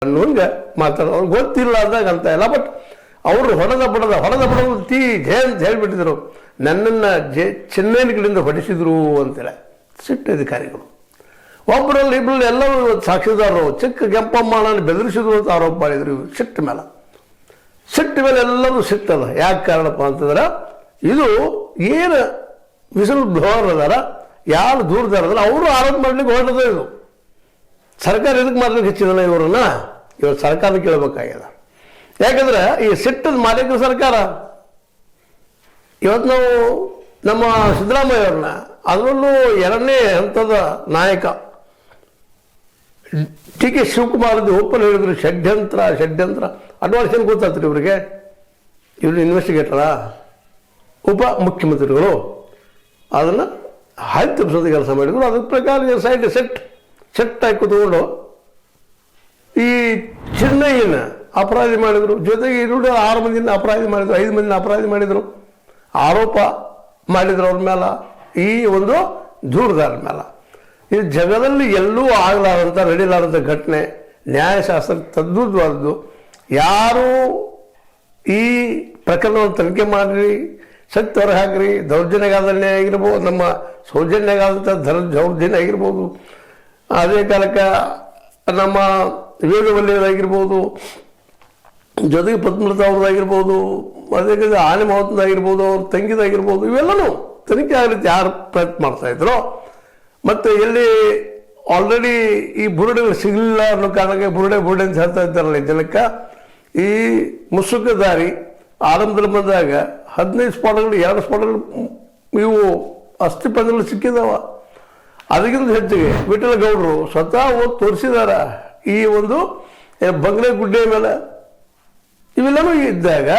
ಹಂಗೆ ಮಾತಾಡೋದು ಅವ್ರಿಗೆ ಗೊತ್ತಿಲ್ಲ ಅಂದಾಗ ಅಂತ ಇಲ್ಲ. ಬಟ್ ಅವರು ಹೊಡೆದ ಬಡದು ಜಯ ಅಂತ ಹೇಳಿಬಿಟ್ಟಿದ್ರು. ನನ್ನನ್ನು ಚೆನ್ನೈನ ಕಡೆಯಿಂದ ಹೊಡಿಸಿದ್ರು ಅಂತೇಳಿ ಸಿಟ್ಟು ಅಧಿಕಾರಿಗಳು. ಒಬ್ಬರಲ್ಲಿ ಇಬ್ಬರಲ್ಲಿ ಎಲ್ಲರೂ ಸಾಕ್ಷಿದಾರರು ಚಿಕ್ಕ ಕೆಂಪಮ್ಮನ ಬೆದರಿಸಿದ್ರು ಅಂತ ಆರೋಪ ಮಾಡಿದ್ರು. ಸಿಟ್ಟು ಮೇಲೆ ಎಲ್ಲರೂ ಸಿಟ್ಟಲ್ಲ. ಯಾಕೆ ಕಾರಣಪ್ಪ ಅಂತಂದ್ರೆ ಇದು ಏನು ವಿಸಿಲ್ ಬ್ಲೋವರ್ ಅದಾರ, ಯಾರು ದೂರದಾರದಲ್ಲ ಅವರು ಆರೋಪ ಮಾಡ್ಲಿಕ್ಕೆ ಹೊರಟದ. ಇದು ಸರ್ಕಾರ ಇದಕ್ಕೆ ಮಾಡ್ಲಿಕ್ಕೆ ಹೆಚ್ಚಿದಲ್ಲ ಇವರನ್ನ. ಇವರು ಸರ್ಕಾರ ಕೇಳಬೇಕಾಗ್ಯದ. ಯಾಕಂದ್ರೆ ಈ ಸಿಟ್ಟದ ಮಾಲೀಕ ಸರ್ಕಾರ. ಇವತ್ತು ನಾವು ನಮ್ಮ ಸಿದ್ದರಾಮಯ್ಯ ಅವ್ರನ್ನ, ಅದರಲ್ಲೂ ಎರಡನೇ ಹಂತದ ನಾಯಕ ಟಿ ಕೆ ಶಿವಕುಮಾರ್ದು ಓಪನ್ ಹೇಳಿದ್ರು ಷಡ್ಯಂತ್ರ ಅಡ್ವಾನ್ಸ್ ಏನು ಗೊತ್ತಾಗ್ತದೆ ಇವರಿಗೆ? ಇವರು ಇನ್ವೆಸ್ಟಿಗೇಟರ, ಉಪ ಮುಖ್ಯಮಂತ್ರಿಗಳು ಅದನ್ನು ಹಾಕಿ ತಪ್ಪಿಸೋದು ಕೆಲಸ ಮಾಡಿದ್ರು. ಅದ್ರ ಪ್ರಕಾರ ಸೈಡ್ ಸೆಟ್ ಹಾಕಿ ಕೂತ್ಕೊಂಡು ಈ ಚೆನ್ನೈನ ಅಪರಾಧಿ ಮಾಡಿದರು. ಜೊತೆಗೆ ಇರುವುದು 6 ಮಂದಿನ ಅಪರಾಧಿ ಮಾಡಿದರು, 5 ಮಂದಿನ ಅಪರಾಧಿ ಮಾಡಿದರು, ಆರೋಪ ಮಾಡಿದ್ರು ಅವ್ರ ಮೇಲೆ, ಈ ಒಂದು ದೂರದಾರ ಮೇಲೆ. ಇದು ಜಗದಲ್ಲಿ ಎಲ್ಲೂ ಆಗಲಾರಂಥ ನಡೀಲಾರಂಥ ಘಟನೆ, ನ್ಯಾಯಶಾಸ್ತ್ರ ತದ್ವಿರುದ್ಧವಾದದ್ದು. ಯಾರು ಈ ಪ್ರಕರಣವನ್ನು ತನಿಖೆ ಮಾಡಿರಿ, ಸತ್ಯ ಹೊರ ಹಾಕ್ರಿ, ದೌರ್ಜನ್ಯಗಾದನೆ ಆಗಿರ್ಬೋದು, ನಮ್ಮ ಸೌಜನ್ಯಗಾದಂಥ ದೌರ್ಜನ್ಯ ಆಗಿರ್ಬೋದು, ಅದೇ ಕಾಲಕ್ಕೆ ನಮ್ಮ ವೇದವಲ್ಯದಾಗಿರ್ಬೋದು, ಜೊತೆಗೆ ಪದ್ಮಲತಾ ಅವ್ರದ್ದಾಗಿರ್ಬೋದು, ಅದೇ ಆನೆ ಮಹತ್ವದಾಗಿರ್ಬೋದು, ಅವ್ರ ತಂಗಿದಾಗಿರ್ಬೋದು, ಇವೆಲ್ಲನೂ ತನಿಖೆ ಆಗಲಿಕ್ಕೆ ಯಾರು ಪ್ರಯತ್ನ ಮಾಡ್ತಾಯಿದ್ರು. ಮತ್ತು ಎಲ್ಲಿ ಆಲ್ರೆಡಿ ಈ ಬುರುಡೆಗಳು ಸಿಗಲಿಲ್ಲ ಅನ್ನೋ ಕಾರಣಕ್ಕೆ ಬುರುಡೆ ಅಂತ ಹೇಳ್ತಾ ಇದ್ದಾರಲ್ಲ ಈ ಜನಕ್ಕೆ. ಈ ಮುಸುಕ ದಾರಿ ಆರಂಭದಲ್ಲಿ ಬಂದಾಗ 15 ಸ್ಪಾಟ್ಗಳು 2 ಸ್ಪಾಟ್ಗಳು ಇವು ಅಸ್ಥಿಪಂಜರಗಳು ಸಿಕ್ಕಿದಾವ. ಅದಕ್ಕಿಂತ ಹೆಚ್ಚಿಗೆ ವಿಠಲ ಗೌಡರು ಸ್ವತಃ ಓದಿ ತೋರಿಸಿದಾರ ಈ ಒಂದು ಬಂಗ್ಲೆ ಗುಡ್ಡೆ ಮೇಲೆ. ಇವೆಲ್ಲವೂ ಇದ್ದಾಗ